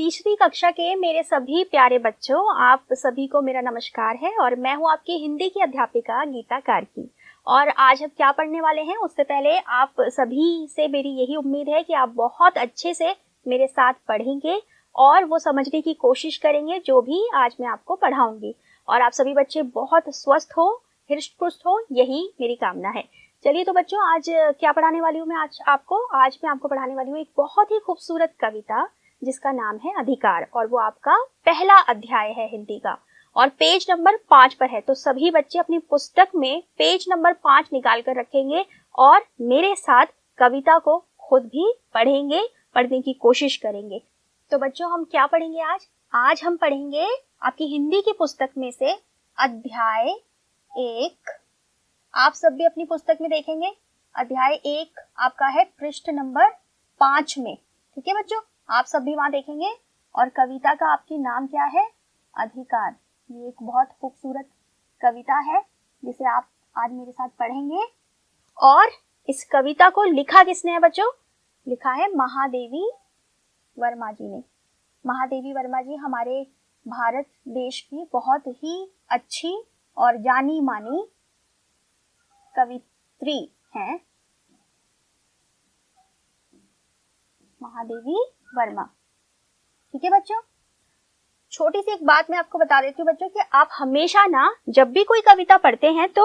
तीसरी कक्षा के मेरे सभी प्यारे बच्चों, आप सभी को मेरा नमस्कार है और मैं हूं आपकी हिंदी की अध्यापिका गीता कार्की। और आज हम क्या पढ़ने वाले हैं उससे पहले आप सभी से मेरी यही उम्मीद है कि आप बहुत अच्छे से मेरे साथ पढ़ेंगे और वो समझने की कोशिश करेंगे जो भी आज मैं आपको पढ़ाऊंगी। और आप सभी बच्चे बहुत स्वस्थ हो, हृष्ट-पुष्ट हो, यही मेरी कामना है। चलिए तो बच्चों, आज क्या पढ़ाने वाली हूँ मैं आज मैं आपको पढ़ाने वाली हूँ एक बहुत ही खूबसूरत कविता जिसका नाम है अधिकार, और वो आपका पहला अध्याय है हिंदी का और पेज नंबर 5 पर है। तो सभी बच्चे अपनी पुस्तक में पेज नंबर 5 निकाल कर रखेंगे और मेरे साथ कविता को खुद भी पढ़ेंगे, पढ़ने की कोशिश करेंगे। तो बच्चों, हम क्या पढ़ेंगे आज हम पढ़ेंगे आपकी हिंदी की पुस्तक में से अध्याय 1। आप सब भी अपनी पुस्तक में देखेंगे। अध्याय 1 आपका है पृष्ठ नंबर 5 में। ठीक है बच्चों, आप सब भी वहां देखेंगे। और कविता का आपकी नाम क्या है? अधिकार। ये एक बहुत खूबसूरत कविता है जिसे आप आज मेरे साथ पढ़ेंगे। और इस कविता को लिखा किसने है बच्चों? लिखा है महादेवी वर्मा जी ने। महादेवी वर्मा जी हमारे भारत देश की बहुत ही अच्छी और जानी मानी कवित्री हैं, महादेवी वर्मा। ठीक है बच्चों, छोटी सी एक बात मैं आपको बता देती हूँ बच्चों कि आप हमेशा ना जब भी कोई कविता पढ़ते हैं तो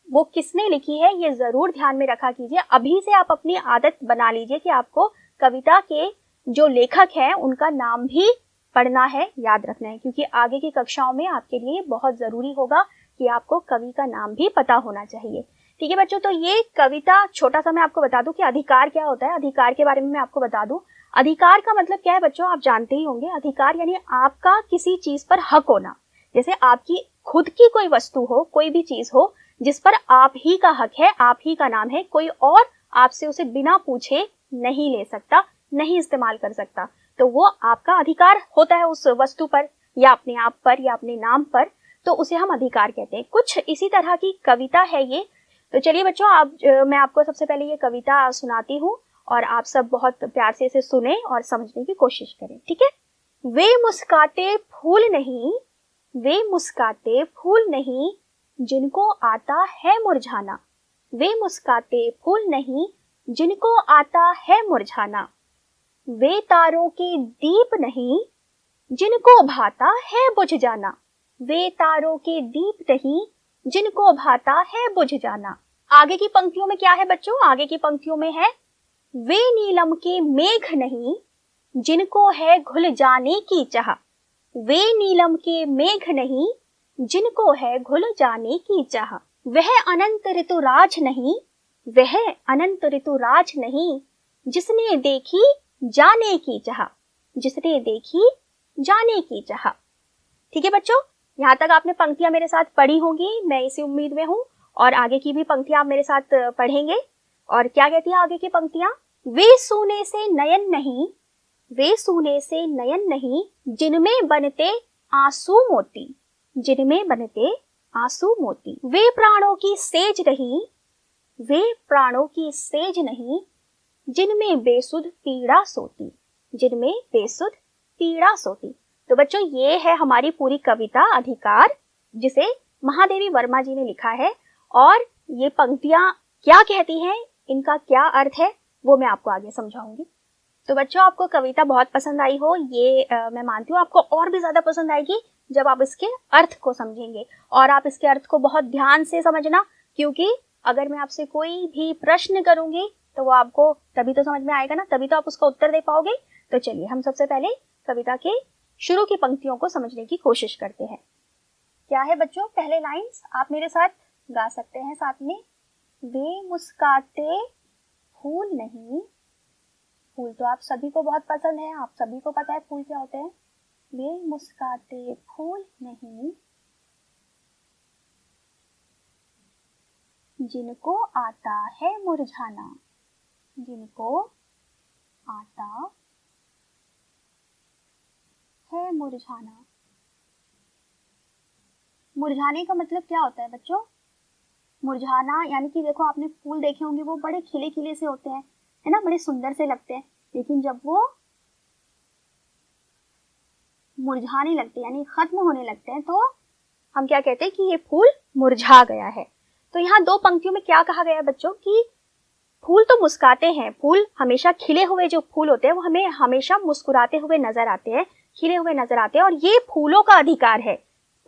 वो किसने लिखी है ये जरूर ध्यान में रखा कीजिए। अभी से आप अपनी आदत बना लीजिए कि आपको कविता के जो लेखक हैं उनका नाम भी पढ़ना है, याद रखना है, क्योंकि आगे की कक्षाओं में आपके लिए बहुत जरूरी होगा कि आपको कवि का नाम भी पता होना चाहिए। ठीक है बच्चों, तो ये कविता छोटा सा मैं आपको बता दूं कि अधिकार क्या होता है। अधिकार के बारे में मैं आपको बता दूं। अधिकार का मतलब क्या है बच्चों, आप जानते ही होंगे। अधिकार यानी आपका किसी चीज पर हक होना। जैसे आपकी खुद की कोई वस्तु हो, कोई भी चीज हो जिस पर आप ही का हक है, आप ही का नाम है, कोई और आपसे उसे बिना पूछे नहीं ले सकता, नहीं इस्तेमाल कर सकता, तो वो आपका अधिकार होता है उस वस्तु पर या अपने आप पर या अपने नाम पर, तो उसे हम अधिकार कहते हैं। कुछ इसी तरह की कविता है ये। तो चलिए बच्चों, मैं आपको सबसे पहले ये कविता सुनाती हूँ और आप सब बहुत प्यार से इसे सुने और समझने की कोशिश करें। ठीक है। वे मुस्काते फूल नहीं, वे मुस्काते फूल नहीं, जिनको आता है मुरझाना। वे मुस्काते फूल नहीं, जिनको आता है मुरझाना। वे तारों के दीप नहीं, जिनको भाता है बुझ जाना। वे तारों के दीप नहीं, जिनको भाता है बुझ जाना। आगे की पंक्तियों में क्या है बच्चों? आगे की पंक्तियों में है वे नीलम के मेघ नहीं, जिनको है घुल जाने की चाह। वे नीलम के मेघ नहीं, जिनको है घुल जाने की चाह। वह अनंत ऋतुराज नहीं, वह अनंत ऋतुराज नहीं, जिसने देखी जाने की चाह। जिसने देखी जाने की चाह। ठीक है बच्चों, यहाँ तक आपने पंक्तियां मेरे साथ पढ़ी होंगी, मैं इसी उम्मीद में हूँ। और आगे की भी पंक्तियां आप मेरे साथ पढ़ेंगे। और क्या कहती है आगे की पंक्तियां? वे सोने से नयन नहीं, वे सोने से नयन नहीं, जिनमें बनते आंसू मोती। जिनमें बनते आंसू मोती। वे प्राणों की सेज नहीं, वे प्राणों की सेज नहीं, जिनमें बेसुध पीड़ा सोती। जिनमें बेसुध पीड़ा सोती। तो बच्चों, ये है हमारी पूरी कविता अधिकार, जिसे महादेवी वर्मा जी ने लिखा है। और ये पंक्तियां क्या कहती हैं, इनका क्या अर्थ है, वो मैं आपको आगे समझाऊंगी। तो बच्चों, आपको कविता बहुत पसंद आई हो, ये मैं मानती हूँ। आपको और भी ज्यादा पसंद आएगी जब आप इसके अर्थ को समझेंगे। और आप इसके अर्थ को बहुत ध्यान से समझना, क्योंकि अगर मैं आपसे कोई भी प्रश्न करूंगी तो वो आपको तभी तो समझ में आएगा ना, तभी तो आप उसका उत्तर दे पाओगे। तो चलिए हम सबसे पहले कविता के शुरू की पंक्तियों को समझने की कोशिश करते हैं। क्या है बच्चों पहले लाइंस? आप मेरे साथ गा सकते हैं साथ में। वे मुस्काते फूल नहीं, फूल तो आप सभी को बहुत पसंद है, आप सभी को पता है फूल क्या होते हैं। वे मुस्काते फूल नहीं, जिनको आता है मुरझाना। जिनको आता है मुरझाना। मुरझाने का मतलब क्या होता है बच्चों? मुरझाना यानी कि देखो, आपने फूल देखे होंगे, वो बड़े खिले खिले से होते हैं, है ना, बड़े सुंदर से लगते हैं, लेकिन जब वो मुरझाने लगते हैं यानी खत्म होने लगते हैं तो हम क्या कहते हैं कि ये फूल मुरझा गया है। तो यहाँ दो पंक्तियों में क्या कहा गया है बच्चों कि फूल तो मुस्कुराते हैं, फूल हमेशा खिले हुए जो फूल होते हैं वो हमें हमेशा मुस्कुराते हुए नजर आते हैं, खिले हुए नजर आते हैं और ये फूलों का अधिकार है।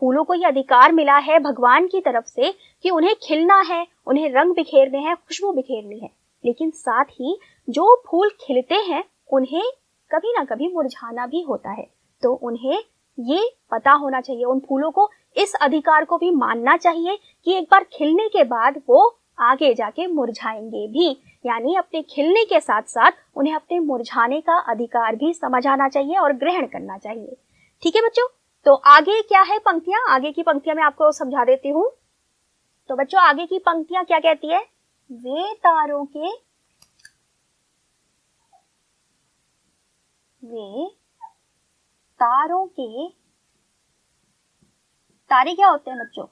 फूलों को ये अधिकार मिला है भगवान की तरफ से कि उन्हें खिलना है, उन्हें रंग बिखेरने हैं, खुशबू बिखेरनी है। लेकिन साथ ही जो फूल खिलते हैं उन्हें कभी ना कभी मुरझाना भी होता है। तो उन्हें ये पता होना चाहिए, उन फूलों को इस अधिकार को भी मानना चाहिए कि एक बार खिलने के बाद वो आगे जाके मुरझाएंगे भी, यानी अपने खिलने के साथ साथ उन्हें अपने मुरझाने का अधिकार भी समझ आना चाहिए और ग्रहण करना चाहिए। ठीक है बच्चों, तो आगे क्या है पंक्तियां, आगे की पंक्तियां मैं आपको समझा देती हूँ। तो बच्चों आगे की पंक्तियां क्या कहती है, वे तारों के तारे क्या होते हैं बच्चों,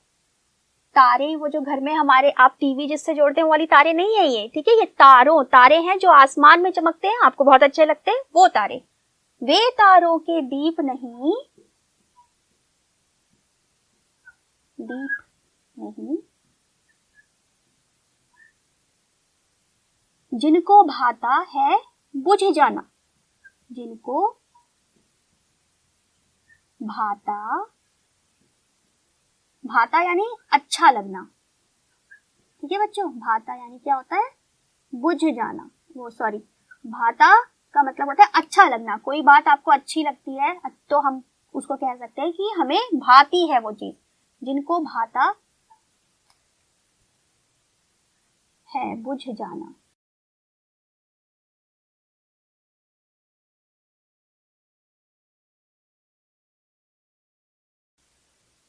तारे वो जो घर में हमारे आप टीवी जिससे जोड़ते हैं वो वाली तारे नहीं है ये, ठीक है, ये तारे हैं जो आसमान में चमकते हैं, आपको बहुत अच्छे लगते हैं वो तारे। वे तारों के दीप नहीं जिनको भाता है बुझ जाना, जिनको भाता यानी अच्छा लगना। ठीक है बच्चों, भाता यानी क्या होता है, बुझ जाना, वो सॉरी, भाता का मतलब होता है अच्छा लगना। कोई बात आपको अच्छी लगती है तो हम उसको कह सकते हैं कि हमें भाती है वो चीज। जिनको भाता है बुझ जाना।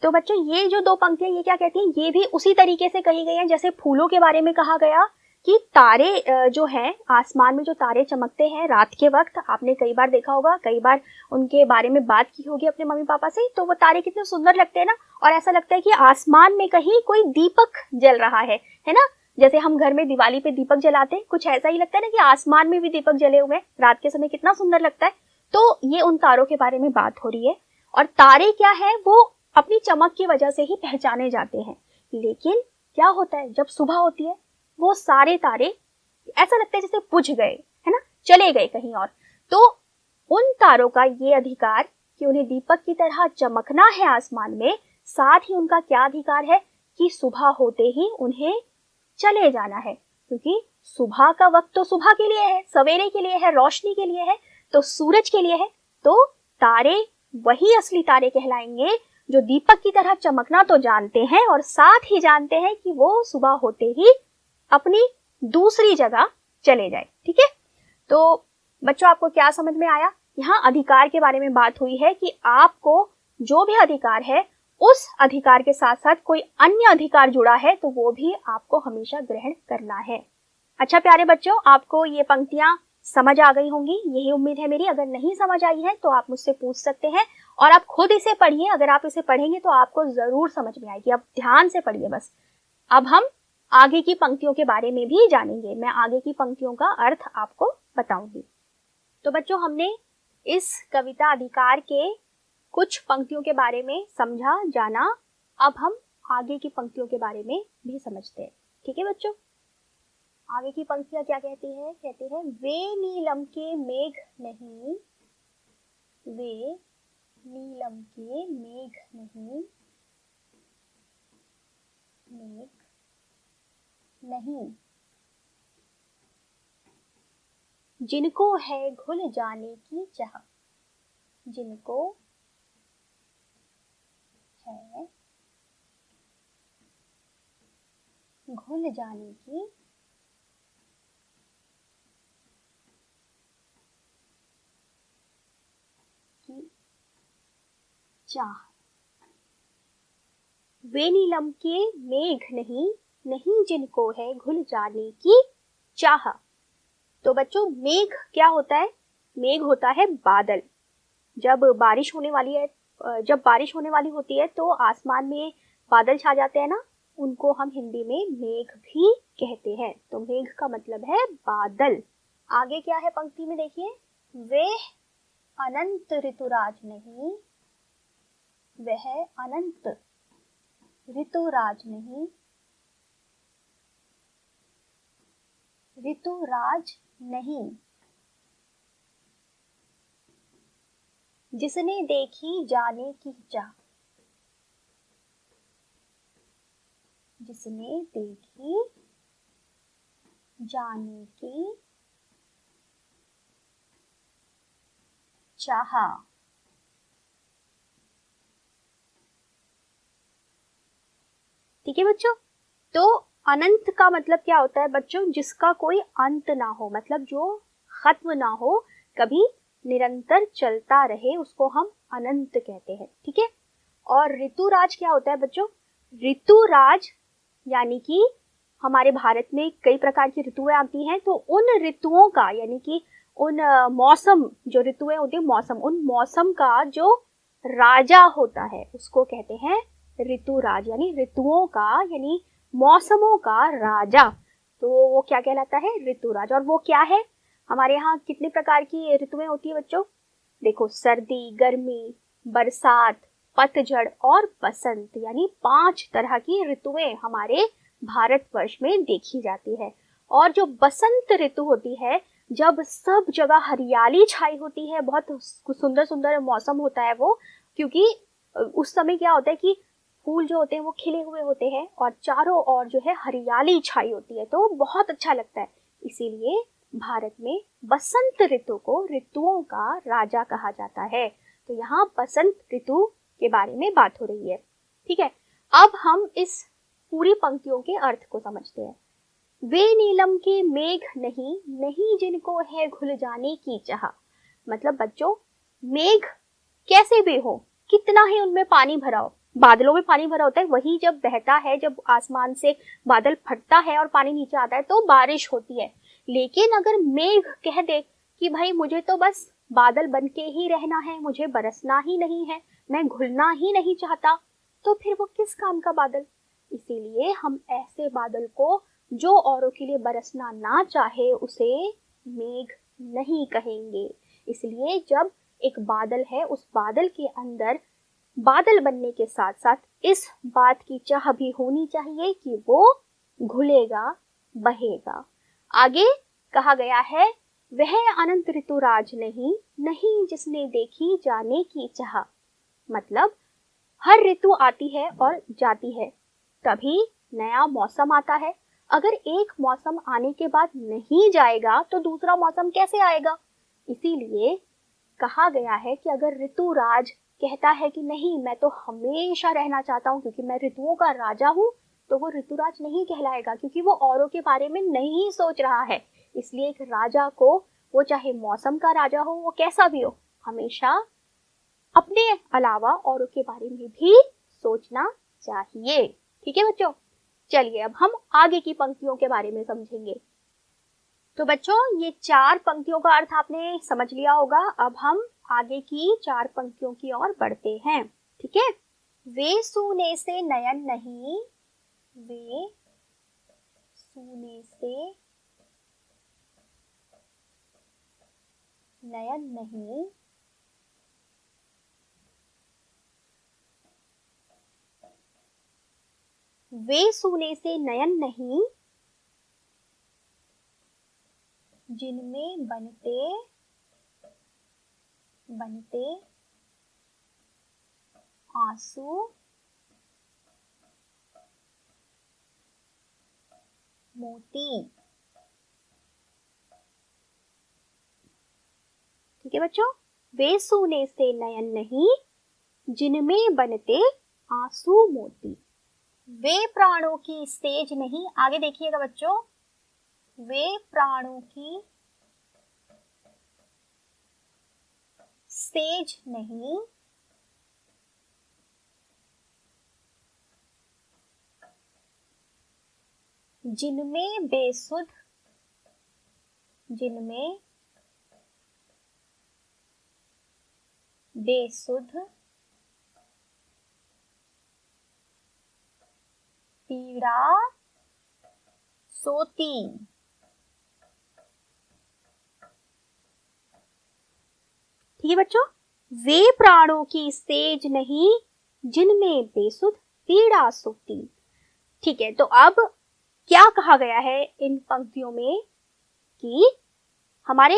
तो बच्चों ये जो दो पंक्तियां ये क्या कहती हैं, ये भी उसी तरीके से कही गई हैं जैसे फूलों के बारे में कहा गया कि तारे जो हैं आसमान में, जो तारे चमकते हैं रात के वक्त, आपने कई बार देखा होगा, कई बार उनके बारे में बात की होगी अपने मम्मी पापा से, तो वो तारे कितने सुंदर लगते हैं ना, और ऐसा लगता है कि आसमान में कहीं कोई दीपक जल रहा है ना। जैसे हम घर में दिवाली पे दीपक जलाते हैं, कुछ ऐसा ही लगता है ना कि आसमान में भी दीपक जले हुए हैं रात के समय, कितना सुंदर लगता है। तो ये उन तारों के बारे में बात हो रही है। और तारे क्या है, वो अपनी चमक की वजह से ही पहचाने जाते हैं। लेकिन क्या होता है जब सुबह होती है, वो सारे तारे ऐसा लगता है जैसे बुझ गए, है ना, चले गए कहीं और। तो उन तारों का ये अधिकार कि उन्हें दीपक की तरह चमकना है आसमान में, साथ ही उनका क्या अधिकार है कि सुबह होते ही उन्हें चले जाना है, क्योंकि सुबह का वक्त तो सुबह के लिए है, सवेरे के लिए है, रोशनी के लिए है, तो सूरज के लिए है। तो तारे वही असली तारे कहलाएंगे जो दीपक की तरह चमकना तो जानते हैं और साथ ही जानते हैं कि वो सुबह होते ही अपनी दूसरी जगह चले जाए। ठीक है, तो बच्चों आपको क्या समझ में आया, यहाँ अधिकार के बारे में बात हुई है कि आपको जो भी अधिकार है उस अधिकार के साथ साथ कोई अन्य अधिकार जुड़ा है तो वो भी आपको हमेशा ग्रहण करना है। अच्छा प्यारे बच्चों, आपको ये पंक्तियां समझ आ गई होंगी, यही उम्मीद है मेरी। अगर नहीं समझ आई है तो आप मुझसे पूछ सकते हैं और आप खुद इसे पढ़िए। अगर आप इसे पढ़ेंगे तो आपको जरूर समझ में आएगी, आप ध्यान से पढ़िए बस। अब हम आगे की पंक्तियों के बारे में भी जानेंगे, मैं आगे की पंक्तियों का अर्थ आपको बताऊंगी। तो बच्चों हमने इस कविता अधिकार के कुछ पंक्तियों के बारे में समझा, जाना। अब हम आगे की पंक्तियों के बारे में भी समझते हैं। ठीक है बच्चों, आगे की पंक्तियां क्या कहती है, कहते हैं वे नीलम के मेघ नहीं, वे नीलम के मेघ नहीं, मेघ नहीं, जिनको है घुल जाने की चाह, जिनको है घुल जाने की चाह। वे नीलम के मेघ नहीं, नहीं जिनको है घुल जाने की चाह। तो बच्चों मेघ क्या होता है, मेघ होता है बादल। जब बारिश होने वाली है, जब बारिश होने वाली होती है तो आसमान में बादल छा जाते हैं ना, उनको हम हिंदी में मेघ भी कहते हैं। तो मेघ का मतलब है बादल। आगे क्या है पंक्ति में देखिए, वे अनंत ऋतुराज नहीं, वह अनंत ऋतुराज नहीं, ऋतुराज नहीं, जिसने देखी जाने की चाह, जिसने देखी जाने की चाह। ठीक है बच्चों, तो अनंत का मतलब क्या होता है बच्चों? जिसका कोई अंत ना हो, मतलब जो खत्म ना हो, कभी निरंतर चलता रहे, उसको हम अनंत कहते हैं। ठीक है, और ऋतुराज क्या होता है बच्चों? ऋतुराज यानी कि हमारे भारत में कई प्रकार की ऋतुएं आती हैं, तो उन ऋतुओं का यानी कि उन मौसम, जो ऋतुएं होती है मौसम, उन मौसम का जो राजा होता है उसको कहते हैं ऋतुराज, यानी ऋतुओं का यानी मौसमों का राजा। तो वो क्या कहलाता है? ऋतुराज। और वो क्या है? हमारे यहाँ कितने प्रकार की ऋतुएं होती है बच्चों? देखो, सर्दी, गर्मी, बरसात, पतझड़ और बसंत, यानी 5 तरह की ऋतुएं हमारे भारतवर्ष में देखी जाती है। और जो बसंत ऋतु होती है, जब सब जगह हरियाली छाई होती है, बहुत सुंदर सुंदर मौसम होता है वो, क्योंकि उस समय क्या होता है कि फूल जो होते हैं वो खिले हुए होते हैं और चारों ओर जो है हरियाली छाई होती है, तो बहुत अच्छा लगता है। इसीलिए भारत में बसंत ऋतु को ऋतुओं का राजा कहा जाता है। तो यहाँ बसंत ऋतु के बारे में बात हो रही है। ठीक है, अब हम इस पूरी पंक्तियों के अर्थ को समझते हैं। वे नीलम के मेघ नहीं, नहीं जिनको है घुल जाने की चाह। मतलब बच्चों, मेघ कैसे भी हो, कितना ही उनमें पानी भरा हो, बादलों में पानी भरा होता है, वही जब बहता है, जब आसमान से बादल फटता है और पानी नीचे आता है तो बारिश होती है। लेकिन अगर मेघ कह दे कि भाई मुझे तो बस बादल बन के ही रहना है, मुझे बरसना ही नहीं है, मैं घुलना ही नहीं चाहता, तो फिर वो किस काम का बादल? इसीलिए हम ऐसे बादल को जो औरों के लिए बरसना ना चाहे उसे मेघ नहीं कहेंगे। इसलिए जब एक बादल है, उस बादल के अंदर बादल बनने के साथ साथ इस बात की चाह भी होनी चाहिए कि वो घुलेगा, बहेगा। आगे कहा गया है, वह अनंत ऋतुराज नहीं, नहीं जिसने देखी जाने की चाह। मतलब हर ऋतु आती है और जाती है, कभी नया मौसम आता है। अगर एक मौसम आने के बाद नहीं जाएगा तो दूसरा मौसम कैसे आएगा? इसीलिए कहा गया है कि अगर ऋतुराज कहता है कि नहीं, मैं तो हमेशा रहना चाहता हूँ क्योंकि मैं ऋतुओं का राजा हूँ, तो वो ऋतुराज नहीं कहलाएगा, क्योंकि वो औरों के बारे में नहीं सोच रहा है। इसलिए एक राजा को, वो चाहे मौसम का राजा हो, वो कैसा भी हो, हमेशा अपने अलावा औरों के बारे में भी सोचना चाहिए। ठीक है बच्चों, चलिए अब हम आगे की पंक्तियों के बारे में समझेंगे। तो बच्चों, ये 4 पंक्तियों का अर्थ आपने समझ लिया होगा। अब हम आगे की 4 पंक्तियों की ओर बढ़ते हैं। ठीक है, वे सूने से नयन नहीं, वे सूने से नयन नहीं, वे सूने से नयन नहीं, जिनमें बनते बनते आंसू मोती। ठीक है बच्चों, वे सूने से नयन नहीं, जिनमें बनते आंसू मोती। वे प्राणों की सेज नहीं, आगे देखिएगा बच्चों, वे प्राणों की सेज नहीं, जिनमें बेसुध, जिनमें बेसुध पीड़ा सोती। ठीक है बच्चों, वे प्राणों की सेज नहीं, जिनमें बेसुध पीड़ा सुखती। ठीक है, तो अब क्या कहा गया है इन पंक्तियों में कि हमारे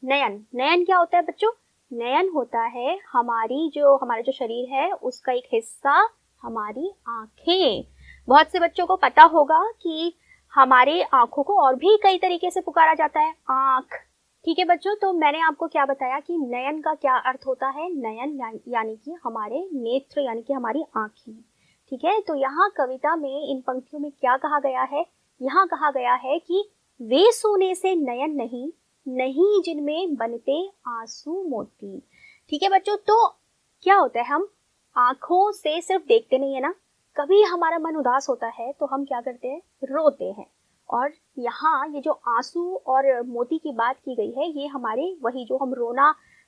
नयन, नयन क्या होता है बच्चों? नयन होता है हमारा जो शरीर है उसका एक हिस्सा, हमारी आंखें। बहुत से बच्चों को पता होगा कि हमारे आंखों को और भी कई तरीके से पुकारा जाता है, आंख। ठीक है बच्चों, तो मैंने आपको क्या बताया कि नयन का क्या अर्थ होता है? नयन यानी कि हमारे नेत्र, यानी कि हमारी आंखें। ठीक है, तो यहाँ कविता में इन पंक्तियों में क्या कहा गया है? यहाँ कहा गया है कि वे सोने से नयन नहीं, नहीं जिनमें बनते आंसू मोती। ठीक है बच्चों, तो क्या होता है, हम आंखों से सिर्फ देखते नहीं है ना, कभी हमारा मन उदास होता है तो हम क्या करते हैं? रोते हैं। और यहाँ ये जो आंसू और मोती की बात की गई है, ये हमारे वही जो हम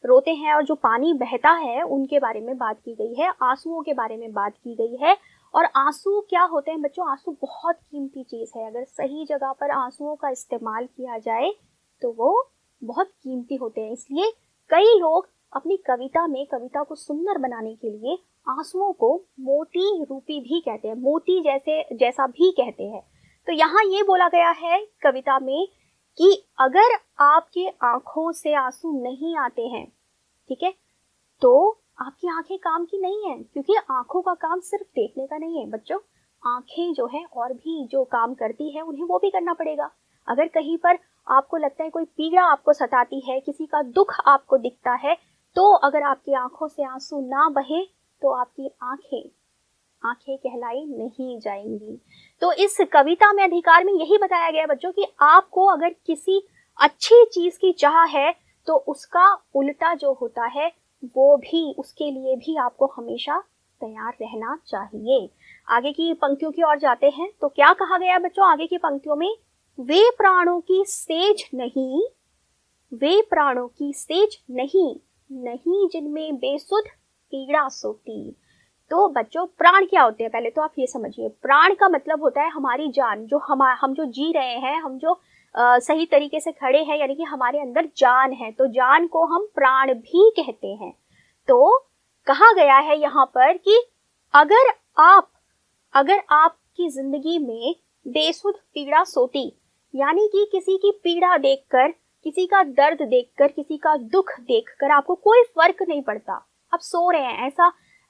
रोते हैं और जो पानी बहता है उनके बारे में बात की गई है, आंसुओं के बारे में बात की गई है। और आंसू क्या होते हैं बच्चों? आंसू बहुत कीमती चीज है, अगर सही जगह पर आंसुओं का इस्तेमाल किया जाए तो वो बहुत कीमती होते हैं। इसलिए कई लोग अपनी कविता में कविता को सुंदर बनाने के लिए आंसुओं को मोती रूपी भी कहते हैं, मोती जैसा भी कहते हैं। तो यहाँ ये बोला गया है कविता में कि अगर आपके आंखों से आंसू नहीं आते हैं, ठीक है, तो आपकी आंखें काम की नहीं है, क्योंकि आंखों का काम सिर्फ देखने का नहीं है बच्चों। आंखें जो है और भी जो काम करती है उन्हें वो भी करना पड़ेगा। अगर कहीं पर आपको लगता है कोई पीड़ा आपको सताती है, किसी का दुख आपको दिखता है, तो अगर आपकी आंखों से आंसू ना बहे तो आपकी आंखें कहलाई नहीं जाएंगी। तो इस कविता में अधिकार में यही बताया गया बच्चों कि आपको अगर किसी अच्छी चीज की चाह है तो उसका उल्टा जो होता है वो भी, उसके लिए भी आपको हमेशा तैयार रहना चाहिए। आगे की पंक्तियों की ओर जाते हैं तो क्या कहा गया बच्चों आगे की पंक्तियों में? वे प्राणों की सेज नहीं, वे प्राणों की सेज नहीं, नहीं जिनमें बेसुध पीड़ा सोती। तो बच्चों प्राण क्या होते हैं पहले तो आप ये समझिए। प्राण का मतलब होता है हमारी जान, जो हम जो जी रहे हैं, हम जो सही तरीके से खड़े हैं, यानी कि हमारे अंदर जान है, तो जान को हम प्राण भी कहते हैं। तो कहा गया है यहाँ पर कि अगर आपकी जिंदगी में बेसुध पीड़ा सोती, यानी कि किसी की पीड़ा देखकर, किसी का दर्द देखकर, किसी का दुख देखकर आपको कोई फर्क नहीं पड़ता, आप सो रहे हैं,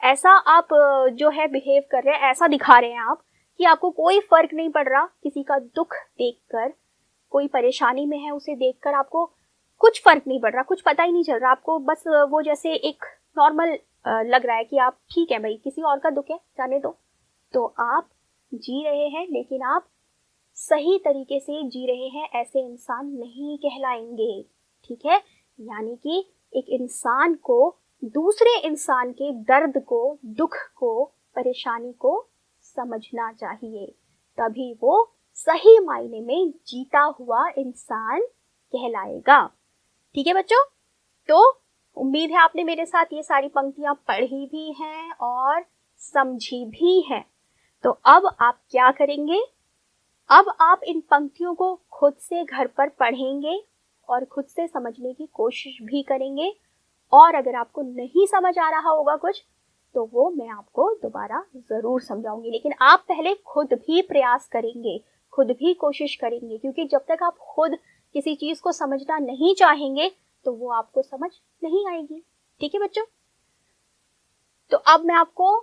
ऐसा आप जो है बिहेव कर रहे हैं, ऐसा दिखा रहे हैं आप कि आपको कोई फर्क नहीं पड़ रहा, किसी का दुख देखकर, कोई परेशानी में है उसे देखकर आपको कुछ फर्क नहीं पड़ रहा, कुछ पता ही नहीं चल रहा आपको, बस वो जैसे एक नॉर्मल लग रहा है कि आप ठीक है भाई, किसी और का दुख है जाने दो, तो आप जी रहे हैं, लेकिन आप सही तरीके से जी रहे हैं, ऐसे इंसान नहीं कहलाएंगे। ठीक है, यानी कि एक इंसान को दूसरे इंसान के दर्द को, दुख को, परेशानी को समझना चाहिए, तभी वो सही मायने में जीता हुआ इंसान कहलाएगा। ठीक है बच्चों, तो उम्मीद है आपने मेरे साथ ये सारी पंक्तियां पढ़ी भी हैं और समझी भी हैं। तो अब आप क्या करेंगे? अब आप इन पंक्तियों को खुद से घर पर पढ़ेंगे और खुद से समझने की कोशिश भी करेंगे, और अगर आपको नहीं समझ आ रहा होगा कुछ तो वो मैं आपको दोबारा जरूर समझाऊंगी, लेकिन आप पहले खुद भी प्रयास करेंगे, खुद भी कोशिश करेंगे, क्योंकि जब तक आप खुद किसी चीज को समझना नहीं चाहेंगे तो वो आपको समझ नहीं आएगी। ठीक है बच्चों, तो अब मैं आपको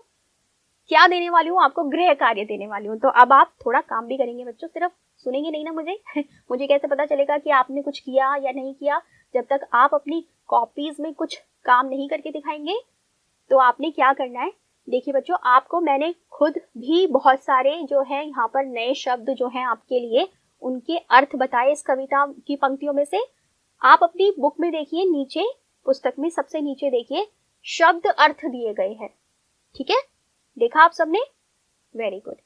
क्या देने वाली हूँ? आपको गृह कार्य देने वाली हूँ। तो अब आप थोड़ा काम भी करेंगे बच्चों, सिर्फ सुनेंगे नहीं ना मुझे मुझे कैसे पता चलेगा कि आपने कुछ किया या नहीं किया जब तक आप अपनी कॉपीज में कुछ काम नहीं करके दिखाएंगे। तो आपने क्या करना है, देखिए बच्चों, आपको मैंने खुद भी बहुत सारे जो है यहाँ पर नए शब्द जो हैं आपके लिए, उनके अर्थ बताए इस कविता की पंक्तियों में से। आप अपनी बुक में देखिए, नीचे पुस्तक में सबसे नीचे देखिए, शब्द अर्थ दिए गए हैं। ठीक है, देखा आप सबने? Very good.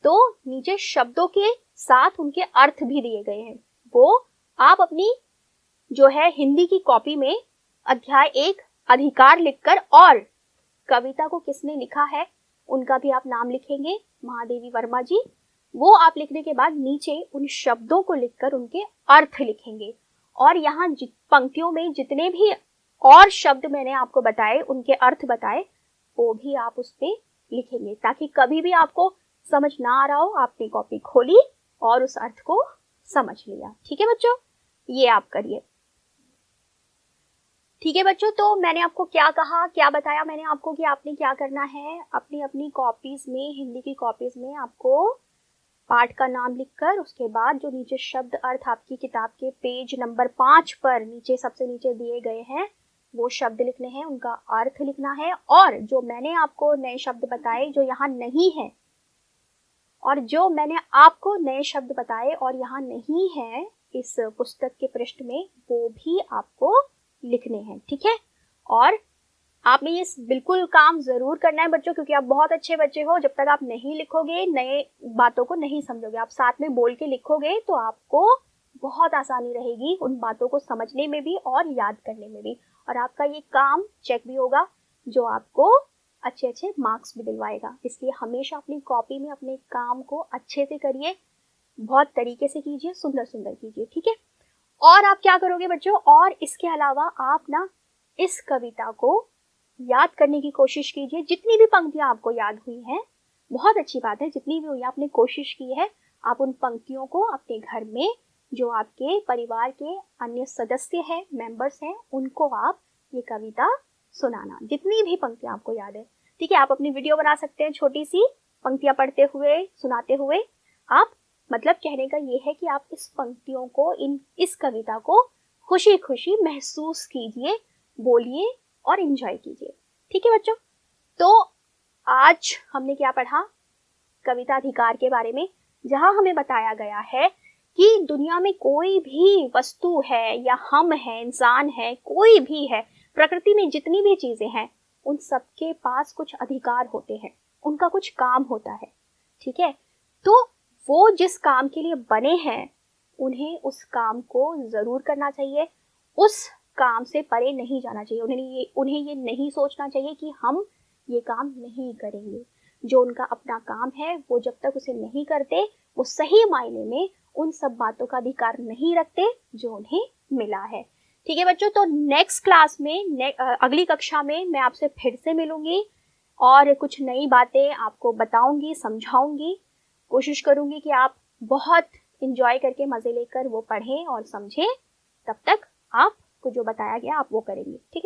तो नीचे शब्दों के साथ उनके अर्थ भी दिए गए हैं, वो आप अपनी जो है हिंदी की कॉपी में अध्याय 1 अधिकार लिखकर, और कविता को किसने लिखा है उनका भी आप नाम लिखेंगे, महादेवी वर्मा जी। वो आप लिखने के बाद नीचे उन शब्दों को लिखकर उनके अर्थ लिखेंगे, और यहाँ पंक्तियों में जितने भी और शब्द मैंने आपको बताए, उनके अर्थ बताए, वो भी आप उस पे लिखेंगे, ताकि कभी भी आपको समझ ना आ रहा हो, आपने कॉपी खोली और उस अर्थ को समझ लिया। ठीक है बच्चों, ये आप करिए। ठीक है बच्चों, तो मैंने आपको क्या कहा, क्या बताया मैंने आपको कि आपने क्या करना है। अपनी अपनी कॉपीज में, हिंदी की कॉपीज में आपको पाठ का नाम लिखकर उसके बाद जो नीचे शब्द अर्थ आपकी किताब के पेज नंबर 5 पर नीचे सबसे नीचे दिए गए हैं वो शब्द लिखने हैं, उनका अर्थ लिखना है। और जो मैंने आपको नए शब्द बताए जो यहाँ नहीं है, और जो मैंने आपको नए शब्द बताए और यहाँ नहीं है इस पुस्तक के पृष्ठ में, वो भी आपको लिखने हैं। ठीक है, और आपने ये बिल्कुल काम जरूर करना है बच्चों, क्योंकि आप बहुत अच्छे बच्चे हो। जब तक आप नहीं लिखोगे, नए बातों को नहीं समझोगे, आप साथ में बोल के लिखोगे तो आपको बहुत आसानी रहेगी उन बातों को समझने में भी और याद करने में भी। और आपका ये काम चेक भी होगा, जो आपको अच्छे अच्छे मार्क्स भी दिलवाएगा। इसलिए हमेशा अपनी कॉपी में अपने काम को अच्छे से करिए, बहुत तरीके से कीजिए, सुंदर सुंदर कीजिए। ठीक है, और आप क्या करोगे बच्चों, और इसके अलावा आप ना इस कविता को याद करने की कोशिश कीजिए। जितनी भी पंक्तियां आपको याद हुई हैं, बहुत अच्छी बात है, जितनी भी हुई आपने कोशिश की है, आप उन पंक्तियों को अपने घर में जो आपके परिवार के अन्य सदस्य हैं, मेंबर्स हैं, उनको आप ये कविता सुनाना, जितनी भी पंक्तियां आपको याद है। ठीक है, आप अपनी वीडियो बना सकते हैं, छोटी सी पंक्तियां पढ़ते हुए, सुनाते हुए। आप मतलब कहने का ये है कि आप इस पंक्तियों को, इस कविता को खुशी खुशी महसूस कीजिए, बोलिए और एंजॉय कीजिए। ठीक है बच्चों, तो आज हमने क्या पढ़ा, कविता अधिकार के बारे में, जहां हमें बताया गया है कि दुनिया में कोई भी वस्तु है या हम हैं, इंसान है, कोई भी है, प्रकृति में जितनी भी चीजें हैं, उन सबके पास कुछ अधिकार होते हैं, उनका कुछ काम होता है। ठीक है, तो वो जिस काम के लिए बने हैं उन्हें उस काम को जरूर करना चाहिए, उस काम से परे नहीं जाना चाहिए। उन्हें ये नहीं सोचना चाहिए कि हम ये काम नहीं करेंगे। जो उनका अपना काम है वो जब तक उसे नहीं करते, वो सही मायने में उन सब बातों का अधिकार नहीं रखते जो उन्हें मिला है। ठीक है बच्चों, तो नेक्स्ट क्लास में, अगली कक्षा में मैं आपसे फिर से मिलूंगी और कुछ नई बातें आपको बताऊंगी, समझाऊंगी। कोशिश करूंगी कि आप बहुत इंजॉय करके, मजे लेकर वो पढ़ें और समझें। तब तक आपको जो बताया गया आप वो करेंगे। ठीक है।